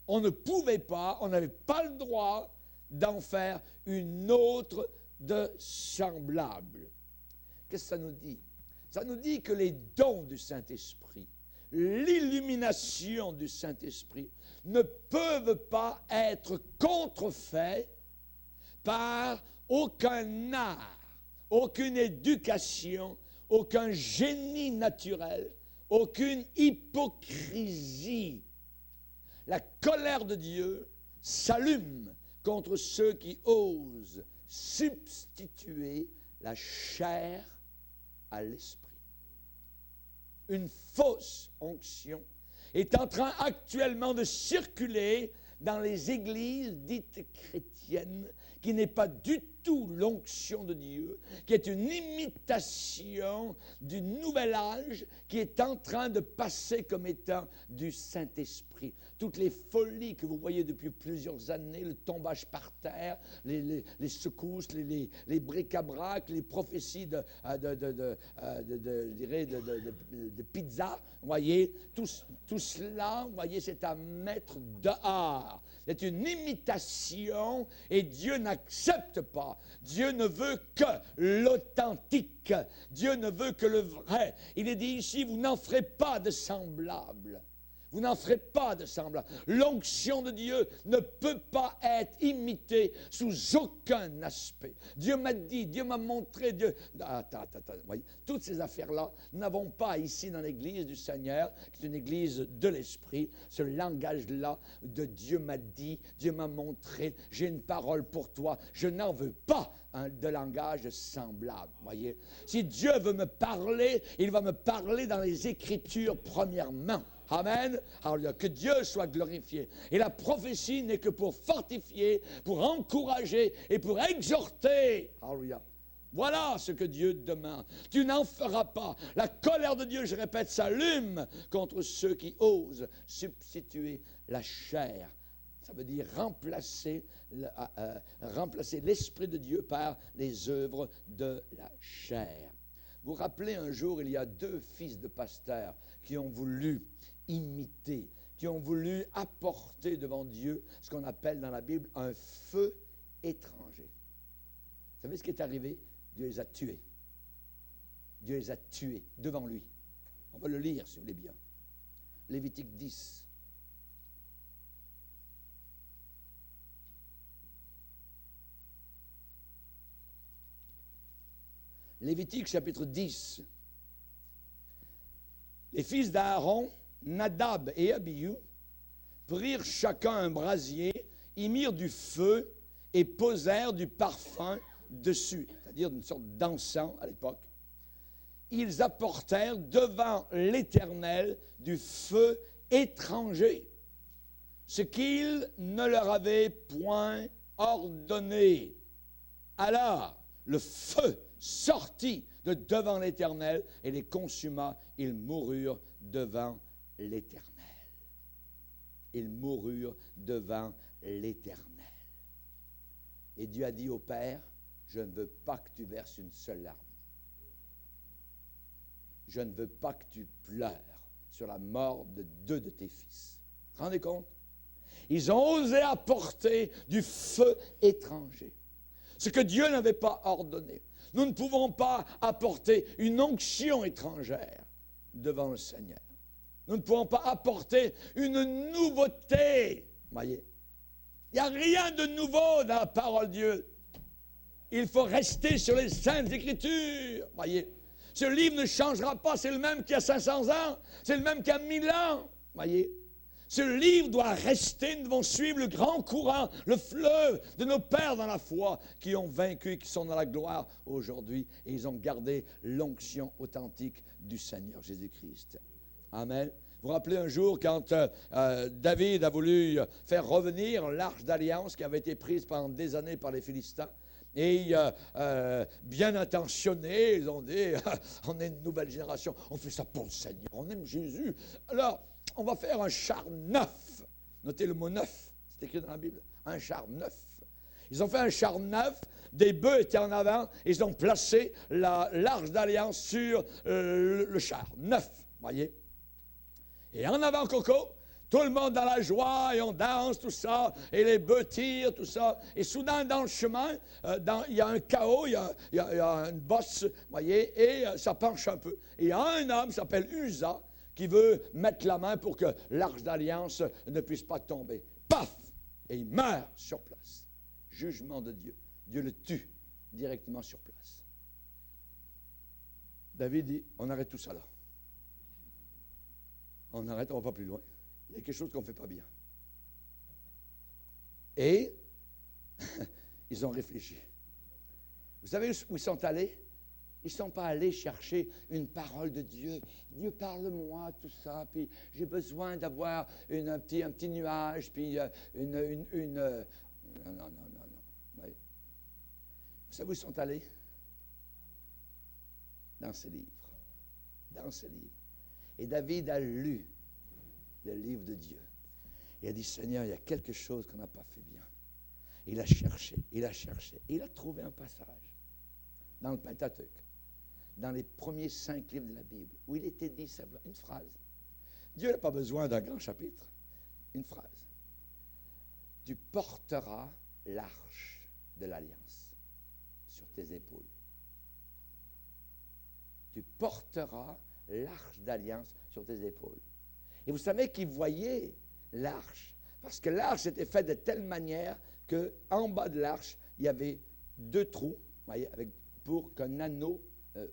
On ne pouvait pas, on n'avait pas le droit d'en faire une autre de semblable. Qu'est-ce que ça nous dit? Ça nous dit que les dons du Saint-Esprit, l'illumination du Saint-Esprit ne peuvent pas être contrefaits par aucun art, aucune éducation, aucun génie naturel, aucune hypocrisie. La colère de Dieu s'allume contre ceux qui osent substituer la chair à l'esprit. Une fausse onction est en train actuellement de circuler dans les églises dites chrétiennes, qui n'est pas du tout l'onction de Dieu, qui est une imitation du nouvel âge qui est en train de passer comme étant du Saint-Esprit. Toutes les folies que vous voyez depuis plusieurs années, le tombage par terre, les secousses, les bric-à-brac, les prophéties de pizza, vous voyez, tout cela, vous voyez, c'est à mettre dehors. C'est une imitation et Dieu n'accepte pas. Dieu ne veut que l'authentique. Dieu ne veut que le vrai. Il est dit ici, vous n'en ferez pas de semblable. Vous n'en ferez pas de semblable. L'onction de Dieu ne peut pas être imitée sous aucun aspect. Dieu m'a dit, Dieu m'a montré, Dieu... Attends. Voyez, toutes ces affaires-là, nous n'avons pas ici dans l'Église du Seigneur, qui est une Église de l'Esprit, ce langage-là de Dieu m'a dit, Dieu m'a montré, j'ai une parole pour toi. Je n'en veux pas de langage semblable. Voyez, si Dieu veut me parler, il va me parler dans les Écritures premièrement. Amen. Alors, que Dieu soit glorifié. Et la prophétie n'est que pour fortifier, pour encourager et pour exhorter. Alléluia. Voilà ce que Dieu demande. Tu n'en feras pas. La colère de Dieu, je répète, s'allume contre ceux qui osent substituer la chair. Ça veut dire remplacer l'Esprit de Dieu par les œuvres de la chair. Vous vous rappelez, un jour, il y a 2 fils de pasteurs qui ont voulu imiter, qui ont voulu apporter devant Dieu ce qu'on appelle dans la Bible un feu étranger. Vous savez ce qui est arrivé? Dieu les a tués. Dieu les a tués devant lui. On va le lire si vous voulez bien. Lévitique 10. Lévitique chapitre 10. Les fils d'Aaron, Nadab et Abihu, prirent chacun un brasier, y mirent du feu et posèrent du parfum dessus, c'est-à-dire une sorte d'encens à l'époque. Ils apportèrent devant l'Éternel du feu étranger, ce qu'il ne leur avait point ordonné. Alors, le feu sortit de devant l'Éternel et les consuma. Ils moururent devant l'Éternel. Ils moururent devant l'Éternel. Et Dieu a dit au Père, je ne veux pas que tu verses une seule larme. Je ne veux pas que tu pleures sur la mort de 2 de tes fils. Vous vous rendez compte? Ils ont osé apporter du feu étranger. Ce que Dieu n'avait pas ordonné. Nous ne pouvons pas apporter une onction étrangère devant le Seigneur. Nous ne pouvons pas apporter une nouveauté. Voyez, il n'y a rien de nouveau dans la parole de Dieu. Il faut rester sur les Saintes Écritures. Voyez, ce livre ne changera pas. C'est le même qu'il y a 500 ans. C'est le même qu'il y a 1000 ans. Voyez, ce livre doit rester. Nous devons suivre le grand courant, le fleuve de nos pères dans la foi qui ont vaincu et qui sont dans la gloire aujourd'hui. Et ils ont gardé l'onction authentique du Seigneur Jésus-Christ. Amen. Vous vous rappelez un jour quand David a voulu faire revenir l'arche d'alliance qui avait été prise pendant des années par les Philistins. Et bien intentionnés, ils ont dit, on est une nouvelle génération, on fait ça pour le Seigneur, on aime Jésus. Alors, on va faire un char neuf. Notez le mot neuf, c'est écrit dans la Bible, un char neuf. Ils ont fait un char neuf, des bœufs étaient en avant, et ils ont placé l'arche d'alliance sur le char neuf, voyez. Et en avant, Coco, tout le monde dans la joie, et on danse, tout ça, et les bœufs tirent, tout ça. Et soudain, dans le chemin, il y a un chaos, il y a une bosse, voyez, et ça penche un peu. Et il y a un homme qui s'appelle Uza, qui veut mettre la main pour que l'arche d'alliance ne puisse pas tomber. Paf! Et il meurt sur place. Jugement de Dieu. Dieu le tue directement sur place. David dit, on arrête tout ça là. On arrête, on ne va pas plus loin. Il y a quelque chose qu'on ne fait pas bien. Et ils ont réfléchi. Vous savez où ils sont allés? Ils ne sont pas allés chercher une parole de Dieu. Dieu, parle-moi, tout ça, puis j'ai besoin d'avoir un petit nuage, puis Non. Oui. Vous savez où ils sont allés? Dans ce livre. Dans ce livre. Et David a lu le livre de Dieu. Il a dit, Seigneur, il y a quelque chose qu'on n'a pas fait bien. Il a cherché, et il a trouvé un passage dans le Pentateuque, dans les premiers 5 livres de la Bible, où il était dit simplement une phrase. Dieu n'a pas besoin d'un grand chapitre. Une phrase. Tu porteras l'arche de l'alliance sur tes épaules. Tu porteras l'arche d'alliance sur tes épaules. Et vous savez qu'ils voyaient l'arche, parce que l'arche était faite de telle manière qu'en bas de l'arche, il y avait 2 trous, voyez, pour qu'un anneau,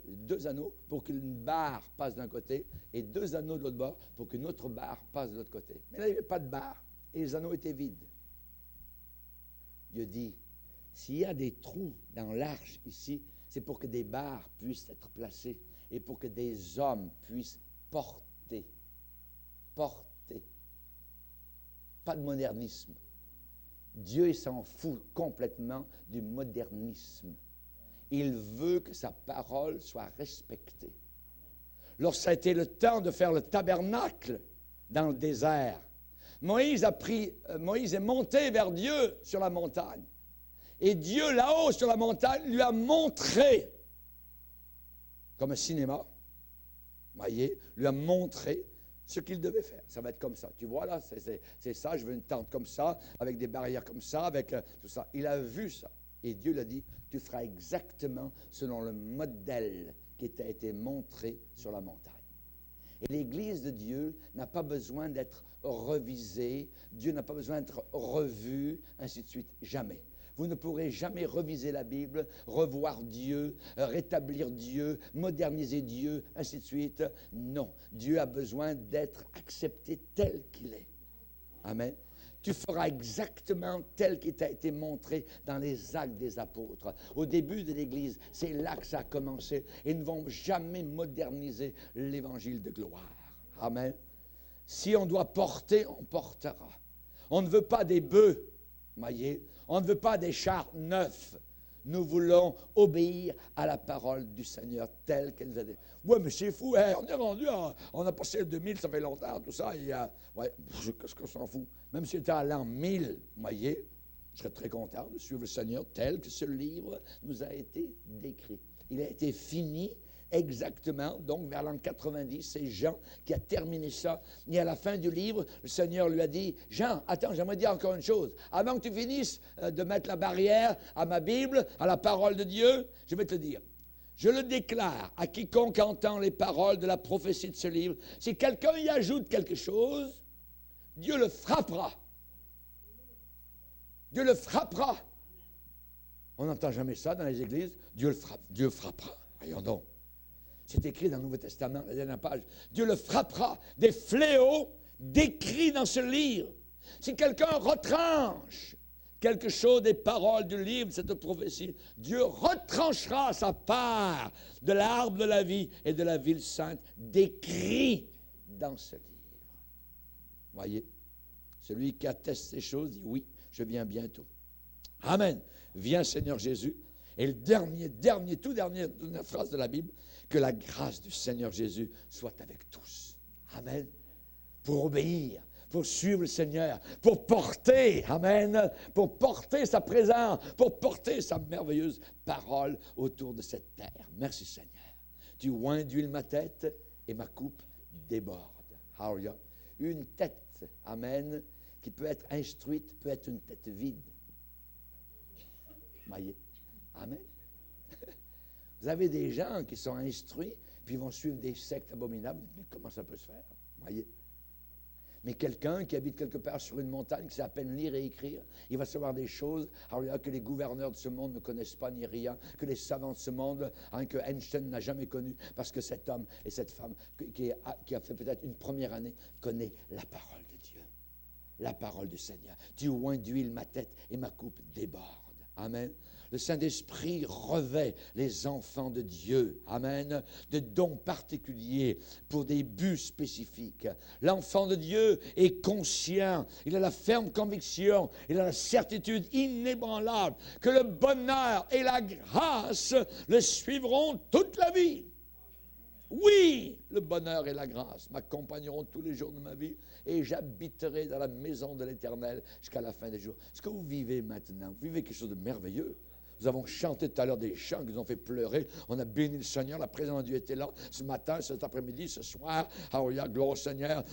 2 anneaux, pour qu'une barre passe d'un côté, et 2 anneaux de l'autre bord, pour qu'une autre barre passe de l'autre côté. Mais là, il n'y avait pas de barre, et les anneaux étaient vides. Dieu dit, s'il y a des trous dans l'arche ici, c'est pour que des barres puissent être placées, et pour que des hommes puissent porter. Pas de modernisme. Dieu, il s'en fout complètement du modernisme. Il veut que sa parole soit respectée. Lorsque ça a été le temps de faire le tabernacle dans le désert, Moïse est monté vers Dieu sur la montagne. Et Dieu, là-haut sur la montagne, lui a montré, comme un cinéma, voyez, lui a montré ce qu'il devait faire. Ça va être comme ça. Tu vois là, c'est ça, je veux une tente comme ça, avec des barrières comme ça, avec tout ça. Il a vu ça. Et Dieu lui a dit, tu feras exactement selon le modèle qui t'a été montré sur la montagne. Et l'Église de Dieu n'a pas besoin d'être revisée, Dieu n'a pas besoin d'être revu, ainsi de suite, jamais. Vous ne pourrez jamais reviser la Bible, revoir Dieu, rétablir Dieu, moderniser Dieu, ainsi de suite. Non, Dieu a besoin d'être accepté tel qu'il est. Amen. Tu feras exactement tel qu'il t'a été montré dans les actes des apôtres. Au début de l'Église, c'est là que ça a commencé. Ils ne vont jamais moderniser l'Évangile de gloire. Amen. Si on doit porter, on portera. On ne veut pas des bœufs, voyez. On ne veut pas des chars neufs. Nous voulons obéir à la parole du Seigneur telle qu'elle nous a dit. Oui, mais c'est fou, hein, on est rendu, on a passé le 2000, ça fait longtemps, tout ça. Ouais, qu'est-ce qu'on s'en fout? Même si c'était à l'an 1000, voyez, je serais très content de suivre le Seigneur tel que ce livre nous a été décrit. Il a été fini exactement, donc vers l'an 90, c'est Jean qui a terminé ça. Et à la fin du livre, le Seigneur lui a dit, Jean, attends, j'aimerais dire encore une chose. Avant que tu finisses de mettre la barrière à ma Bible, à la parole de Dieu, je vais te le dire. Je le déclare à quiconque entend les paroles de la prophétie de ce livre. Si quelqu'un y ajoute quelque chose, Dieu le frappera. Dieu le frappera. On n'entend jamais ça dans les églises. Dieu le frappe. Dieu frappera. Voyons donc. C'est écrit dans le Nouveau Testament, la dernière page. Dieu le frappera. Des fléaux décrits dans ce livre. Si quelqu'un retranche quelque chose des paroles du livre de cette prophétie, Dieu retranchera sa part de l'arbre de la vie et de la ville sainte décrit dans ce livre. Voyez, celui qui atteste ces choses dit oui, je viens bientôt. Amen. Viens Seigneur Jésus. Et le toute dernière phrase de la Bible, que la grâce du Seigneur Jésus soit avec tous. Amen. Pour obéir, pour suivre le Seigneur, pour porter, amen, pour porter sa présence, pour porter sa merveilleuse parole autour de cette terre. Merci Seigneur. Tu oins d'huile ma tête et ma coupe déborde. Hallelujah. Une tête, amen, qui peut être instruite, peut être une tête vide. Voyez. Amen. Vous avez des gens qui sont instruits, puis ils vont suivre des sectes abominables. Mais comment ça peut se faire? Voyez. Mais quelqu'un qui habite quelque part sur une montagne, qui sait à peine lire et écrire, il va savoir des choses que les gouverneurs de ce monde ne connaissent pas ni rien, que les savants de ce monde, que Einstein n'a jamais connu, parce que cet homme et cette femme qui a fait peut-être une première année connaît la parole de Dieu, la parole du Seigneur. Tu oins d'huile ma tête et ma coupe déborde. Amen. Le Saint-Esprit revêt les enfants de Dieu, amen, de dons particuliers pour des buts spécifiques. L'enfant de Dieu est conscient, il a la ferme conviction, il a la certitude inébranlable que le bonheur et la grâce le suivront toute la vie. Oui, le bonheur et la grâce m'accompagneront tous les jours de ma vie et j'habiterai dans la maison de l'Éternel jusqu'à la fin des jours. Ce que vous vivez maintenant, vous vivez quelque chose de merveilleux. Nous avons chanté tout à l'heure des chants qui nous ont fait pleurer. On a béni le Seigneur. La présence de Dieu était là ce matin, cet après-midi, ce soir. Alléluia, gloire au Seigneur.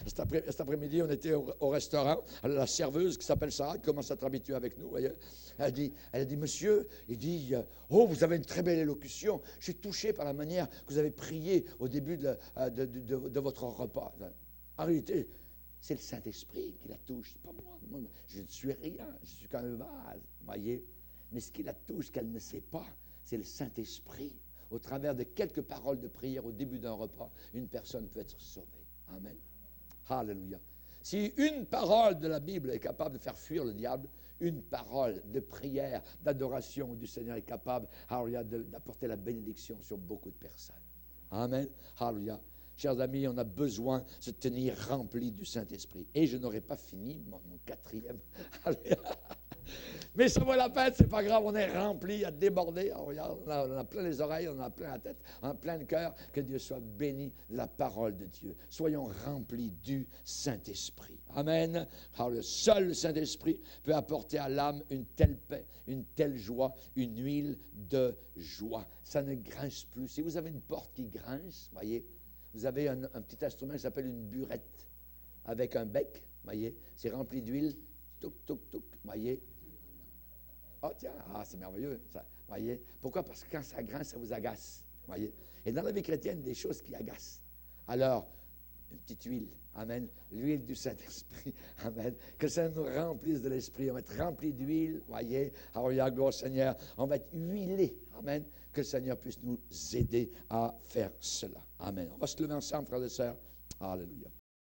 Cet après-midi, on était au restaurant. La serveuse qui s'appelle Sarah commence à être habituée avec nous. Voyez. Elle a dit, monsieur, il dit, oh, vous avez une très belle élocution. Je suis touché par la manière que vous avez prié au début de votre repas. En réalité, c'est le Saint-Esprit qui la touche, c'est pas moi. Moi, je ne suis rien, je suis qu'un vase, voyez. Mais ce qui la touche, qu'elle ne sait pas, c'est le Saint-Esprit. Au travers de quelques paroles de prière au début d'un repas, une personne peut être sauvée. Amen. Alléluia. Si une parole de la Bible est capable de faire fuir le diable, une parole de prière, d'adoration du Seigneur est capable, alléluia, d'apporter la bénédiction sur beaucoup de personnes. Amen. Alléluia. Chers amis, on a besoin de se tenir rempli du Saint-Esprit. Et je n'aurai pas fini mon quatrième. Alléluia. Mais ça vaut la peine, c'est pas grave, on est rempli à déborder. Oh, regarde, on a plein les oreilles, on a plein la tête, on a plein le cœur. Que Dieu soit béni de la parole de Dieu. Soyons remplis du Saint-Esprit. Amen. Alors, le seul Saint-Esprit peut apporter à l'âme une telle paix, une telle joie, une huile de joie. Ça ne grince plus. Si vous avez une porte qui grince, voyez, vous avez un petit instrument qui s'appelle une burette avec un bec, voyez, c'est rempli d'huile, touc, touc, touc, voyez. Oh tiens, c'est merveilleux, ça, voyez. Pourquoi? Parce que quand ça grince, ça vous agace, voyez. Et dans la vie chrétienne, des choses qui agacent. Alors, une petite huile, amen, l'huile du Saint-Esprit, amen, que ça nous remplisse de l'Esprit, on va être rempli d'huile, voyez, alors gloire au Seigneur, on va être huilé, amen, que le Seigneur puisse nous aider à faire cela, amen. On va se lever ensemble, frères et sœurs, alléluia.